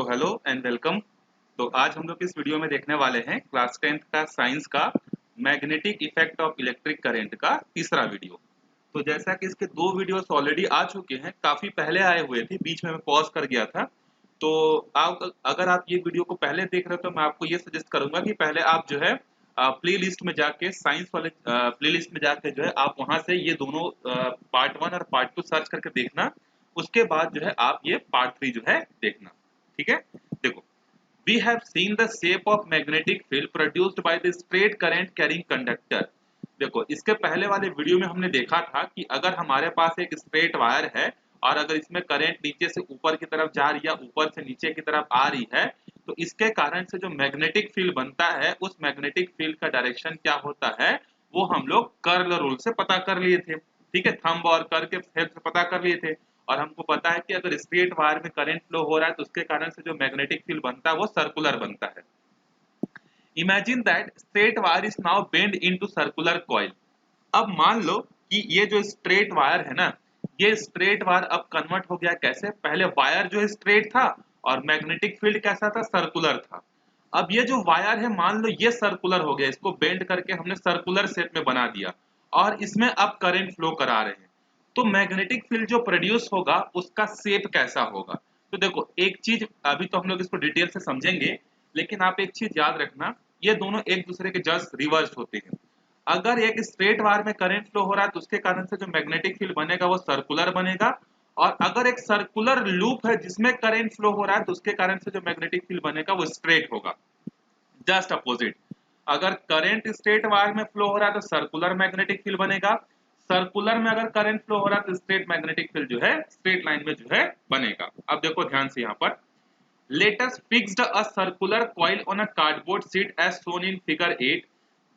Hello and welcome. तो आज हम लोग इस वीडियो में देखने वाले हैं क्लास 10th का साइंस का magnetic effect of electric current का तीसरा वीडियो। तो जैसा कि इसके दो वीडियोस ऑलरेडी आ चुके हैं, काफी पहले आए हुए थे, बीच में मैं पॉज कर गया था। तो आप अगर आप ये वीडियो को पहले देख रहे हो तो मैं आपको ये सजेस्ट करूंगा कि पहले आप जो है प्ले लिस्ट में जाके साइंस वाले प्ले लिस्ट में जाके जो है आप वहां से ये दोनों पार्ट 1 और पार्ट 2 सर्च करके देखना। उसके बाद जो है आप ये पार्ट 3 जो है देखना। ठीक है, देखो, we have seen the shape of magnetic field produced by the straight current carrying conductor. देखो, इसके पहले वाले वीडियो में हमने देखा था कि अगर हमारे पास एक स्ट्रेट वायर है और अगर इसमें करंट नीचे से ऊपर की तरफ जा रही है, ऊपर से नीचे की तरफ आ रही है, तो इसके कारण से जो मैग्नेटिक फील्ड बनता है, उस मैग्नेटिक फील्ड का डायरेक्शन क्या होता है वो हम लोग कर्ल रूल से पता कर लिए थे। ठीक है, थंब और कर्ल के हेल्प से पता कर लिए थे। और हमको पता है कि अगर स्ट्रेट वायर में करंट फ्लो हो रहा है तो उसके कारण से जो मैग्नेटिक फील्ड बनता है वो सर्कुलर बनता है। Imagine that straight wire is now bend into circular coil. अब मान लो कि ये जो स्ट्रेट वायर है ना, ये स्ट्रेट वायर अब कन्वर्ट हो गया कैसे? पहले वायर जो है स्ट्रेट था और मैग्नेटिक फील्ड कैसा था? सर्कुलर था। अब ये जो वायर है, मान लो ये सर्कुलर हो गया, इसको बेंड करके हमने सर्कुलर शेप में बना दिया और इसमें अब करंट फ्लो करा रहे हैं। तो मैग्नेटिक फील्ड जो प्रोड्यूस होगा उसका शेप कैसा होगा? तो देखो, एक चीज अभी तो हम लोग इसको डिटेल से समझेंगे, लेकिन आप एक चीज याद रखना, ये दोनों एक दूसरे के जस्ट रिवर्स होते हैं। अगर एक स्ट्रेट वायर में करंट फ्लो हो रहा है तो उसके कारण से जो मैग्नेटिक फील्ड बनेगा वो सर्कुलर बनेगा। और अगर एक सर्कुलर लूप है जिसमें करंट फ्लो हो रहा है तो उसके कारण से जो मैग्नेटिक फील्ड बनेगा वो स्ट्रेट होगा। जस्ट अपोजिट, अगर करंट स्ट्रेट वायर में फ्लो हो रहा है तो सर्कुलर मैग्नेटिक फील्ड बनेगा। सर्कुलर में अगर करंट फ्लो हो रहा है तो स्ट्रेट मैग्नेटिक फील्ड जो है स्ट्रेट लाइन में जो है बनेगा। अब देखो ध्यान से, यहाँ पर let us fixed a circular coil on a cardboard sheet as shown in figure 8.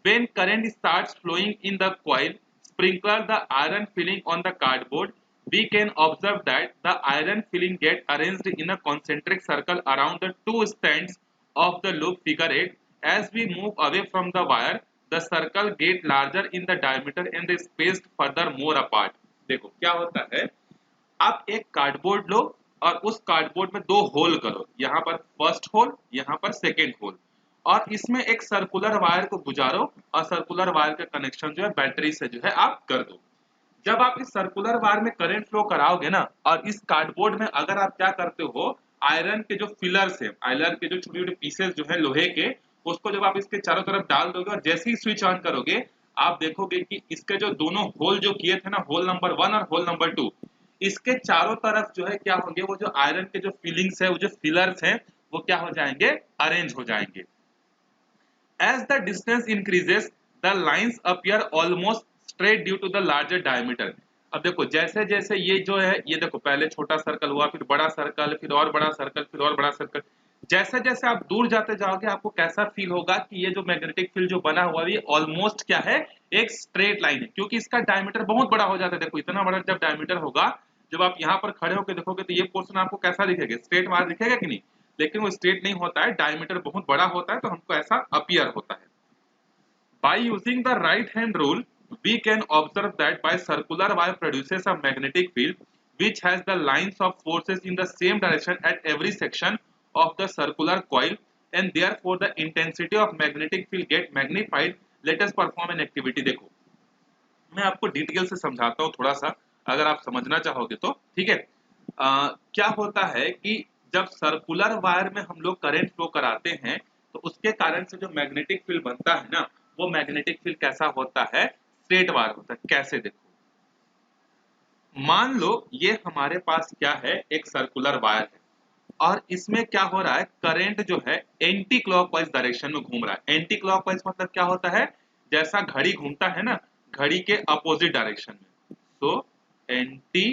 When current starts flowing in the coil, sprinkle the iron filling on the cardboard. We can observe that the iron filling get arranged in a concentric circle around the two stands of the loop figure 8. As we move away from the wire, the circle get larger in the diameter and is spaced further more apart. देखो क्या होता है, आप एक cardboard लो और उस cardboard में दो होल करो, यहाँ पर फर्स्ट होल, यहाँ पर सेकेंड होल, और इसमें एक सर्कुलर वायर को गुजारो और सर्कुलर वायर का कनेक्शन जो है बैटरी से जो है आप कर दो। जब आप इस सर्कुलर वायर में करंट फ्लो कराओगे ना, और इस कार्डबोर्ड में अगर आप क्या करते हो, आयरन के जो फिलर्स है, आयरन के जो छोटे छोटे पीसेस जो है लोहे के, उसको जब आप इसके चारों तरफ डाल दोगे और जैसे ही स्विच ऑन करोगे, आप देखोगे कि इसके जो दोनों होल जो किए थे ना, होल नंबर 1 और होल नंबर 2, इसके चारों तरफ जो है क्या होंगे, वो जो आयरन के जो फीलिंग्स है, वो जो फिलर्स हैं, वो क्या हो जाएंगे? अरेंज हो जाएंगे। As the distance increases, the lines appear almost straight due to the larger diameter. अब देखो, जैसे जैसे ये जो है, ये देखो पहले छोटा सर्कल हुआ, फिर बड़ा सर्कल, फिर और बड़ा सर्कल, फिर और बड़ा सर्कल। जैसे जैसे आप दूर जाते जाओगे आपको कैसा फील होगा कि ये जो मैग्नेटिक फील्ड जो बना हुआ है ये ऑलमोस्ट क्या है, एक स्ट्रेट लाइन है, क्योंकि इसका डायमीटर बहुत बड़ा हो जाता है। देखो इतना बड़ा जब डायमीटर होगा, जब आप यहाँ पर खड़े होकर देखोगे तो ये पोर्शन आपको कैसा दिखेगा? स्ट्रेट वायर दिखेगा कि नहीं? लेकिन वो स्ट्रेट नहीं होता है, डायमीटर बहुत बड़ा होता है, तो हमको ऐसा अपीयर होता है। By using the right hand rule, we can observe that by circular wire produces a magnetic field which has the lines of forces in the same direction at every section of the circular coil, and therefore the intensity of magnetic field get magnified. Let us perform an activity. देखो, मैं आपको detail से समझाता हूँ थोड़ा सा, अगर आप समझना चाहोगे तो। ठीक है, क्या होता है कि जब सर्कुलर वायर में हम लोग करंट फ्लो कराते हैं तो उसके कारण से जो मैग्नेटिक फील्ड बनता है ना, वो मैग्नेटिक फील्ड कैसा होता है? स्ट्रेट वायर होता है। कैसे? देखो, मान लो ये हमारे पास क्या है, एक सर्कुलर वायर है और इसमें क्या हो रहा है, करंट जो है एंटी क्लॉकवाइज डायरेक्शन में घूम रहा है। एंटी क्लॉकवाइज मतलब क्या होता है? जैसा घड़ी घूमता है ना, घड़ी के अपोजिट डायरेक्शन में। तो एंटी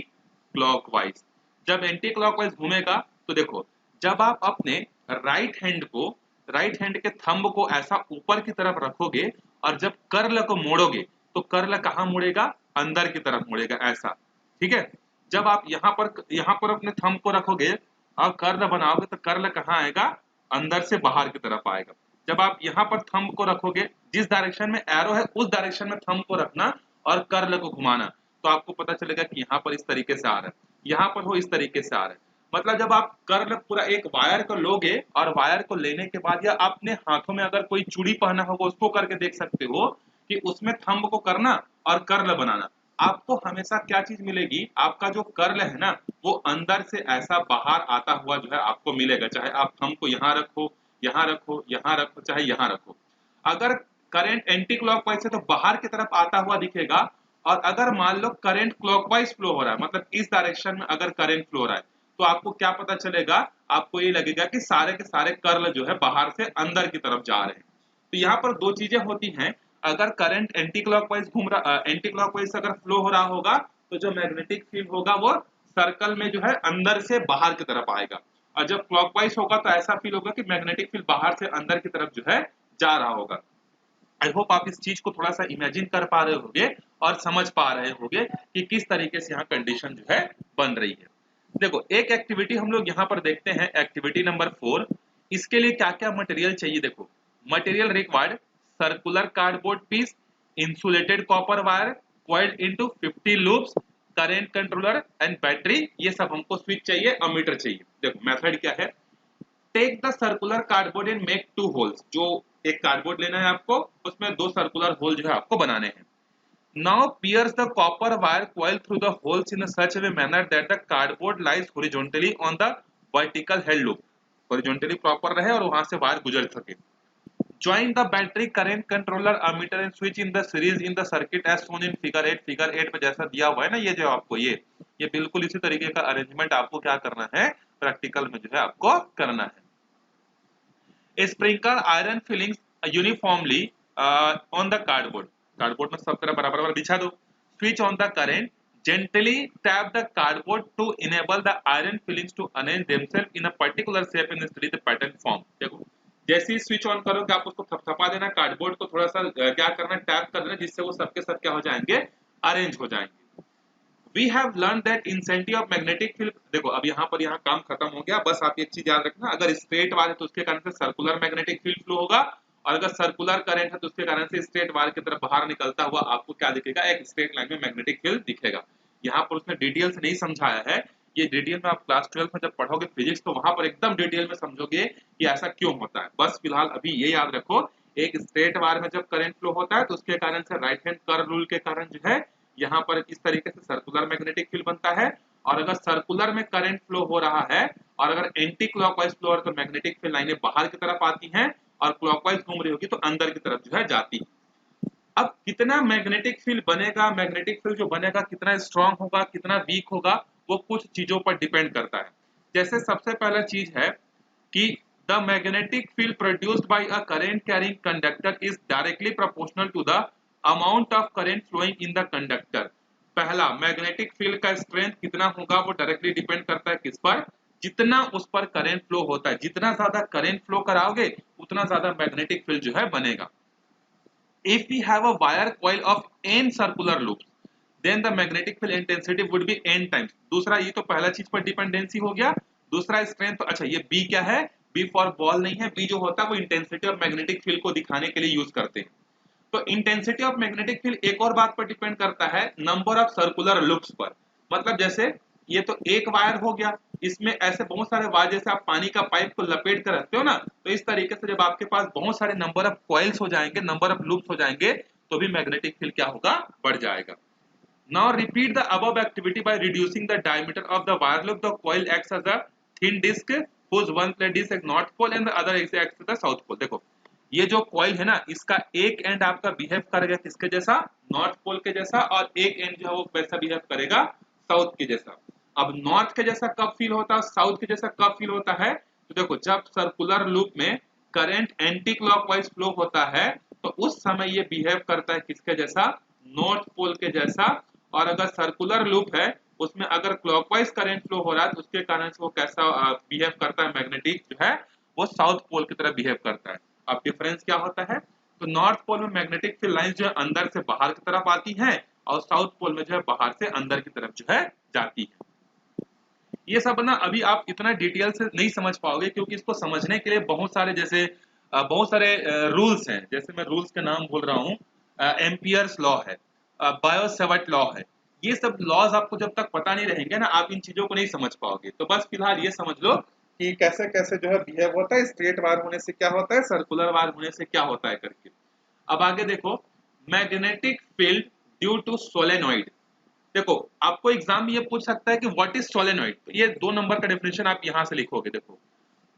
क्लॉकवाइज, जब एंटी क्लॉकवाइज घूमेगा तो देखो, जब आप अपने राइट हैंड के थंब को ऐसा ऊपर की तरफ रखोगे और जब कर्ल को मोड़ोगे तो कर्ल कहाँ मुड़ेगा? अंदर की तरफ मुड़ेगा, ऐसा। ठीक है, जब आप यहाँ पर अपने थंब को रखोगे और कर्ल बनाओगे तो कर्ल कहाँ आएगा? अंदर से बाहर की तरफ आएगा। जब आप यहाँ पर थंब को रखोगे, जिस डायरेक्शन में एरो है उस डायरेक्शन में थंब को रखना और कर्ल को घुमाना, तो आपको पता चलेगा कि यहाँ पर इस तरीके से आ रहा है, यहाँ पर हो इस तरीके से आ रहा है। मतलब जब आप कर्ल पूरा एक वायर को लोगे और वायर को लेने के बाद या अपने हाथों में अगर कोई चूड़ी पहना होगा उसको करके देख सकते हो कि उसमें थंब को करना और कर्ल बनाना, आपको हमेशा क्या चीज मिलेगी, आपका जो कर्ल है ना वो अंदर से ऐसा बाहर आता हुआ जो है आपको मिलेगा, चाहे आप थंब को यहाँ रखो, यहाँ रखो, यहाँ रखो, चाहे यहाँ रखो। अगर करंट एंटी क्लॉकवाइज से तो बाहर की तरफ आता हुआ दिखेगा, और अगर मान लो करंट क्लॉकवाइज फ्लो हो रहा है, मतलब इस डायरेक्शन में अगर करंट फ्लो हो रहा है, तो आपको क्या पता चलेगा, आपको ये लगेगा कि सारे के सारे कर्ल जो है बाहर से अंदर की तरफ जा रहे हैं। तो यहाँ पर दो चीजें होती हैं, अगर करंट एंटी क्लॉकवाइज घूम रहा, एंटी क्लॉकवाइज अगर फ्लो हो रहा होगा तो जो मैग्नेटिक फील्ड होगा वो सर्कल में जो है अंदर से बाहर की तरफ आएगा, और जब क्लॉकवाइज होगा तो ऐसा फील होगा कि मैग्नेटिक फील्ड बाहर से अंदर की तरफ जो है जा रहा होगा। आई होप आप इस चीज को थोड़ा सा इमेजिन कर पा रहे होंगे और समझ पा रहे होंगे कि किस तरीके से यहाँ कंडीशन जो है बन रही है। देखो एक एक्टिविटी हम लोग यहाँ पर देखते हैं, एक्टिविटी नंबर 4। इसके लिए क्या क्या मटेरियल चाहिए, देखो material required circular cardboard piece, insulated copper wire coiled into 50 loops, current controller and battery, ये सब हमको स्विच चाहिए, अमीटर चाहिए। देखो मेथड क्या है, take the circular cardboard and make 2 holes, जो एक कार्डबोर्ड लेना है आपको, उसमें 2 सर्कुलर होल जो है आपको बनाने हैं। Now pierce the copper wire coil through the holes in such a manner that the cardboard lies horizontally on the vertical head loop, horizontally proper रहे और वहां से वायर गुजर सके। Join the battery current controller ammeter and switch in the series in the circuit as shown in figure 8। figure 8 में जैसा दिया हुआ है ना, ये जो आपको ये बिल्कुल इसी तरीके का अरेंजमेंट आपको क्या करना है, प्रैक्टिकल में जो है आपको करना है। Sprinkle iron fillings uniformly on the cardboard, cardboard में सब तरह बराबर बिछा दो। Switch on the current, gently tap the cardboard to enable the iron fillings to arrange themselves in a particular shape and study the pattern form। देखो जैसे ही switch on करोगे आप उसको थपथपा देना, कार्डबोर्ड को थोड़ा सा क्या करना, टैप कर देना, जिससे वो सबके सब क्या हो जाएंगे, अरेंज हो जाएंगे। We have learned that intensity of magnetic field, देखो अब यहाँ पर यहाँ काम खत्म हो गया, बस आप एक चीज याद रखना, अगर स्ट्रेट वायर है तो उसके कारण से सर्कुलर मैग्नेटिक फील्ड फ्लो होगा, और अगर सर्कुलर करंट है तो उसके कारण से स्ट्रेट वायर की तरफ बाहर निकलता हुआ आपको क्या दिखेगा, एक स्ट्रेट लाइन में मैग्नेटिक फील्ड दिखेगा। यहाँ पर उसने डिटेल से नहीं समझाया है, ये डिटेल में आप क्लास 12 में जब पढ़ोगे फिजिक्स तो वहां पर एकदम डिटेल में समझोगे कि ऐसा क्यों होता है। बस फिलहाल अभी ये याद रखो, एक स्ट्रेट वायर में जब करंट फ्लो होता है तो उसके कारण से राइट हैंड कर्व रूल के कारण जो है यहाँ पर इस तरीके से सर्कुलर मैग्नेटिक फील्ड बनता है, और अगर सर्कुलर में करंट फ्लो हो रहा है और अगर एंटी क्लॉकवाइज फ्लो हो रहा है तो मैग्नेटिक फील्ड लाइनें बाहर की तरफ आती हैं, और क्लॉकवाइज घूम रही होगी तो अंदर की तरफ जो है जाती है। अब कितना मैग्नेटिक फील्ड बनेगा, मैग्नेटिक फील्ड जो बनेगा कितना स्ट्रांग होगा, कितना वीक होगा, वो कुछ चीजों पर डिपेंड करता है। जैसे सबसे पहला चीज है कि the magnetic field produced by a current carrying conductor is directly proportional to the amount of current flowing in the conductor. पहला, मैग्नेटिक फील्ड का स्ट्रेंथ कितना होगा वो डायरेक्टली डिपेंड करता है किस पर, जितना उस पर करंट फ्लो होता है, जितना ज्यादा करंट फ्लो कराओगे उतना ज्यादा मैग्नेटिक फील्ड जो है बनेगा। If we have a wire coil of n circular loops, then the magnetic field intensity would be n times। दूसरा, ये तो पहला चीज पर डिपेंडेंसी हो गया। दूसरा स्ट्रेंथ, तो अच्छा ये B क्या है, B फॉर बॉल नहीं है, B जो होता है वो इंटेंसिटी ऑफ मैग्नेटिक फील्ड को दिखाने के लिए यूज करते हैं। तो इंटेंसिटी ऑफ मैग्नेटिक फील्ड एक और बात पर डिपेंड करता है, नंबर ऑफ सर्कुलर लूप्स पर। मतलब जैसे ये तो एक वायर हो गया, इसमें ऐसे बहुत सारे वायर, जैसे आप पानी का पाइप को लपेट कर रखते हो ना, तो इस तरीके से जब आपके पास बहुत सारे नंबर ऑफ कॉइल्स हो जाएंगे, नंबर ऑफ लूप्स हो जाएंगे, तो भी मैग्नेटिक फील्ड क्या होगा, बढ़ जाएगा। Now repeat the above activity by reducing the diameter of the wire loop. The coil acts as a thin disc whose one plate is at north pole and the other is at the south pole। देखो ये जो coil है ना, इसका एक and आपका behave करेगा किसके जैसा, नॉर्थ पोल के जैसा, और एक एंड जो है वो वैसा बिहेव करेगा साउथ के जैसा। अब नॉर्थ के जैसा कब फील होता है, साउथ के जैसा कब फील होता है, तो देखो जब सर्कुलर लूप में करंट एंटी क्लॉकवाइज फ्लो होता है तो उस समय ये बिहेव करता है किसके जैसा, नॉर्थ पोल के जैसा। और अगर सर्कुलर लूप है उसमें अगर क्लॉकवाइज करंट फ्लो हो रहा है तो उसके कारण से वो कैसा बिहेव करता है, मैग्नेटिक जो है वो साउथ पोल की तरह बिहेव करता है। अब डिफरेंस क्या होता है, तो नॉर्थ पोल में मैग्नेटिक फील्ड लाइंस जो है अंदर से बाहर की तरफ आती हैं, और साउथ पोल में जो है बाहर से अंदर की तरफ जो है जाती है। ये सब ना अभी आप इतना डिटेल से नहीं समझ पाओगे, क्योंकि इसको समझने के लिए बहुत सारे जैसे बहुत सारे रूल्स हैं। जैसे मैं रूल्स के नाम बोल रहा हूँ, एम्पियर्स लॉ है, बायो सेवर्ट लॉ है, ये सब लॉज आपको जब तक पता नहीं रहेंगे ना, आप इन चीजों को नहीं समझ पाओगे। तो बस फिलहाल ये समझ लो कि कैसे कैसे जो है बिहेव होता है, स्ट्रेट वायर होने से क्या होता है, सर्कुलर वायर होने से क्या होता है करके। अब आगे देखो, magnetic field due to solenoid. देखो आपको एग्जाम में ये पूछ सकता है कि व्हाट इज सोलेनॉइड, तो ये 2 नंबर का डेफिनेशन आप यहां से लिखोगे। देखो,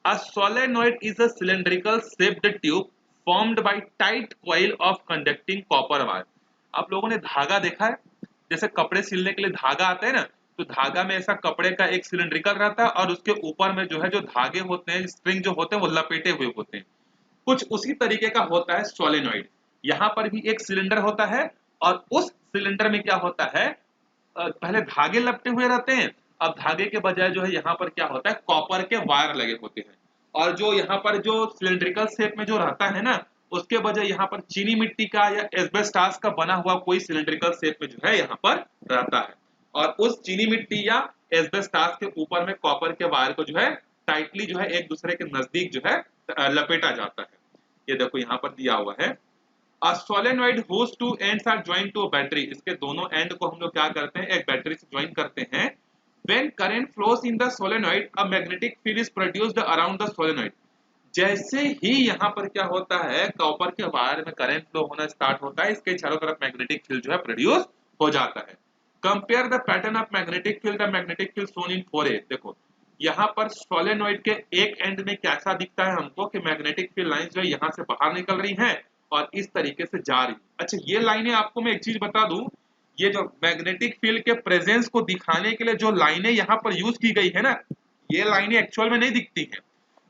a solenoid is a cylindrical shaped tube formed by tight coil of conducting copper wire। आप लोगों ने धागा देखा है, जैसे कपड़े सिलने के लिए धागा आता है ना, तो धागा में ऐसा कपड़े का एक सिलिंड्रिकल रहता है और उसके ऊपर में जो है जो धागे होते हैं, स्ट्रिंग जो होते हैं, वो लपेटे हुए होते हैं। कुछ उसी तरीके का होता है सोलेनॉइड। यहाँ पर भी एक सिलेंडर होता है और उस सिलेंडर में क्या होता है, पहले धागे लपटे हुए रहते हैं, अब धागे के बजाय जो है यहाँ पर क्या होता है, कॉपर के वायर लगे होते हैं। और जो यहाँ पर जो सिलेंड्रिकल शेप में जो रहता है ना, उसके बजाय यहाँ पर चीनी मिट्टी का या एस्बेस्टॉस का बना हुआ कोई सिलेंड्रिकल शेप में जो है यहाँ पर रहता है। और उस चीनी मिट्टी या एस्बेस्टॉस के ऊपर में कॉपर के वायर को जो है टाइटली जो है एक दूसरे के नजदीक जो है लपेटा जाता है। ये देखो यहाँ पर दिया हुआ है, A solenoid whose two ends are joined to a battery। इसके दोनों एंड को हम लोग क्या करते हैं, एक बैटरी से ज्वाइन करते हैं। When current flows in the solenoid, a magnetic field is produced around the solenoid। जैसे ही यहाँ पर क्या होता है, कॉपर के वायर में करंट फ्लो होना स्टार्ट होता है, इसके चारों तरफ मैग्नेटिक फील्ड जो है प्रोड्यूस हो जाता है। Compare the pattern of magnetic field, the magnetic field shown in 4A। देखो यहाँ पर सोलेनॉइड के एक एंड में कैसा दिखता है हमको कि मैग्नेटिक फील्ड लाइन जो है यहाँ से बाहर निकल रही है और इस तरीके से जा रही है। अच्छा, ये लाइनें आपको मैं एक चीज बता दूं, ये जो मैग्नेटिक फील्ड के प्रेजेंस को दिखाने के लिए जो लाइनें यहाँ पर यूज की गई है ना, ये लाइनें एक्चुअल में नहीं दिखती हैं,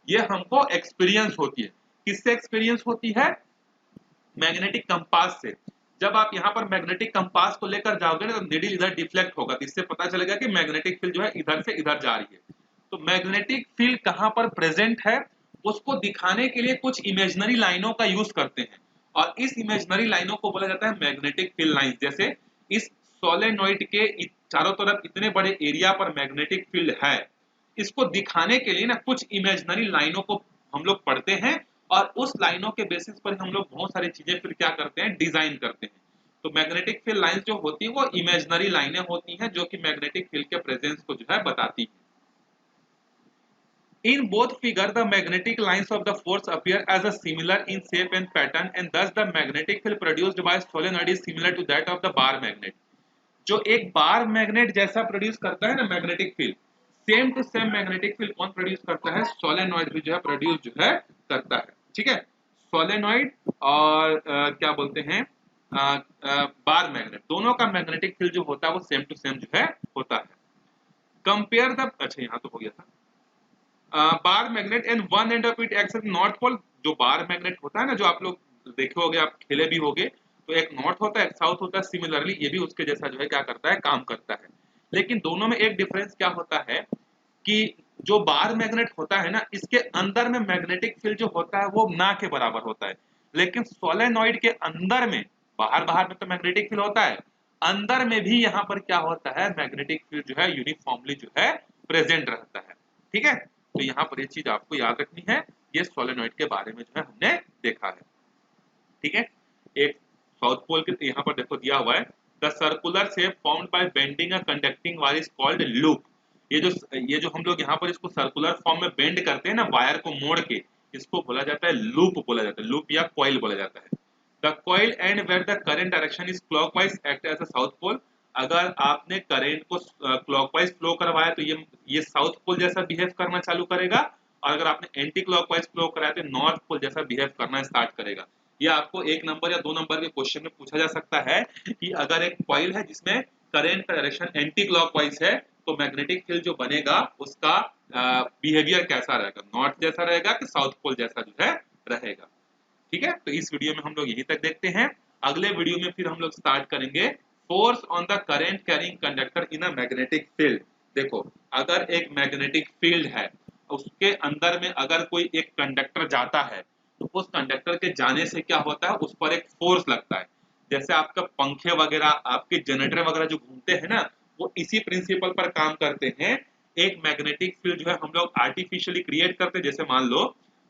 ये हमको एक्सपीरियंस होती है। किससे एक्सपीरियंस होती है, मैग्नेटिक कंपास से। जब आप यहाँ पर मैग्नेटिक कंपास को लेकर जाओगे ना, तो नीडल इधर डिफ्लेक्ट होगा, तो इससे पता चलेगा कि मैग्नेटिक फील्ड जो है इधर से इधर जा रही है। तो मैग्नेटिक फील्ड कहाँ पर प्रेजेंट है, उसको दिखाने के लिए कुछ इमेजिनरी लाइनों का यूज करते हैं, और इस इमेजिनरी लाइनों को बोला जाता है मैग्नेटिक फील्ड लाइन। जैसे इस सोलेनॉइड के चारों तरफ इतने बड़े एरिया पर मैग्नेटिक फील्ड है, इसको दिखाने के लिए ना कुछ इमेजिनरी लाइनों को हम लोग पढ़ते हैं, और उस लाइनों के बेसिस पर हम लोग बहुत सारी चीजें फिर क्या करते हैं, डिजाइन करते हैं। तो मैग्नेटिक फील्ड लाइंस जो होती है वो इमेजिनरी लाइनें होती हैं, जो कि मैग्नेटिक फील्ड के प्रेजेंस को जो है बताती है। In both figure, the magnetic lines of the force appear as a similar in shape and pattern, and thus the magnetic field produced by solenoid is similar to that of the bar magnet। जो एक bar magnet जैसा produce करता है ना magnetic field, same to same magnetic field कौन produce करता है, solenoid भी जो है प्रोड्यूस जो है करता है। ठीक है, सोलेनॉइड और क्या बोलते हैं बार मैग्नेट, दोनों का मैग्नेटिक फील्ड जो होता है वो सेम टू सेम जो है होता है। कंपेयर द, अच्छा यहाँ तो हो गया था, bar magnet and one end of it acts as north pole. जो बार मैग्नेट होता है ना, जो आप लोग देखे होगे, आप खेले भी होगे, तो एक नॉर्थ होता है एक साउथ होता है, सिमिलरली ये भी उसके जैसा जो है क्या करता है, काम करता है। लेकिन दोनों में एक डिफरेंस क्या होता है कि जो बार मैग्नेट होता है ना, इसके अंदर में मैग्नेटिक फील्ड जो होता है वो ना के बराबर होता है, लेकिन सोलेनॉइड के अंदर में, बाहर बाहर में तो मैग्नेटिक फील्ड होता है, अंदर में भी यहाँ पर क्या होता है, मैग्नेटिक फील्ड जो है यूनिफॉर्मली जो है प्रेजेंट रहता है। ठीक है, तो यहाँ पर ये चीज आपको याद रखनी है। ये सोलेनॉइड के बारे में जो है हमने देखा है। ठीक है, एक साउथ पोल के यहाँ पर देखो दिया हुआ है, the circular shape formed by bending a conducting wire is called loop. ये जो हम लोग यहाँ पर इसको सर्कुलर फॉर्म में बेंड करते हैं ना, वायर को मोड़ के, इसको बोला जाता है लूप, बोला जाता है लूप या कॉइल बोला जाता है। The coil and where the current direction is clockwise act as a south pole. अगर आपने करंट को क्लॉकवाइज फ्लो करवाया तो ये साउथ पोल जैसा बिहेव करना चालू करेगा, और अगर आपने एंटी क्लॉकवाइज फ्लो कराया तो नॉर्थ पोल जैसा बिहेव करना स्टार्ट करेगा। ये आपको 1 नंबर या 2 नंबर के क्वेश्चन में पूछा जा सकता है कि अगर एक कॉइल है जिसमें करंट का डायरेक्शन एंटी क्लॉकवाइज है, तो मैग्नेटिक फील्ड जो बनेगा उसका बिहेवियर कैसा रहेगा, नॉर्थ जैसा रहेगा कि साउथ पोल जैसा जो है रहेगा। ठीक है, तो इस वीडियो में हम लोग यहीं तक देखते हैं। अगले वीडियो में फिर हम लोग स्टार्ट करेंगे force on the current carrying conductor in a magnetic field. देखो, अगर एक मैग्नेटिक फील्ड है, उसके अंदर में अगर कोई एक कंडक्टर जाता है, तो उस कंडक्टर के जाने से क्या होता है, उस पर एक फोर्स लगता है। जैसे आपका पंखे वगैरह, आपके जनरेटर वगैरह जो घूमते हैं ना, वो इसी प्रिंसिपल पर काम करते हैं। एक मैग्नेटिक फील्ड जो है हम लोग आर्टिफिशियली क्रिएट करते हैं। जैसे मान लो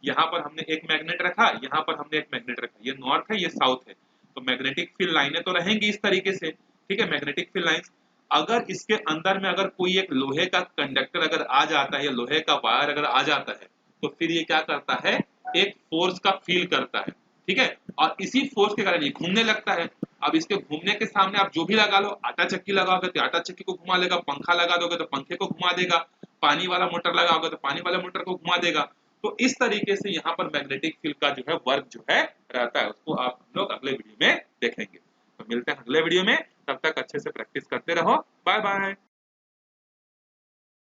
यहाँ पर हमने एक मैग्नेट रखा, यहाँ पर हमने एक मैग्नेट रखा, ये नॉर्थ है ये साउथ है, तो मैग्नेटिक फील्ड लाइनें तो रहेंगी इस तरीके से। ठीक है, मैग्नेटिक फील्ड लाइंस, अगर इसके अंदर में अगर कोई एक लोहे का कंडक्टर अगर आ जाता है या लोहे का वायर अगर आ जाता है तो फिर ये क्या करता है, एक फोर्स का फील करता है, ठीक है, और इसी फोर्स के कारण ये घूमने लगता है। अब इसके घूमने के सामने आप जो भी लगा लो, आटा चक्की लगाओगे तो आटा चक्की को घुमा लेगा, पंखा लगा दोगे तो पंखे को घुमा देगा, पानी वाला मोटर लगाओगे तो पानी वाला मोटर को घुमा देगा। तो इस तरीके से यहाँ पर मैग्नेटिक फील्ड का जो है वर्क जो है रहता है, उसको आप लोग अगले वीडियो में देखेंगे। तो मिलते हैं अगले वीडियो में, तब तक अच्छे से प्रैक्टिस करते रहो। Bye bye.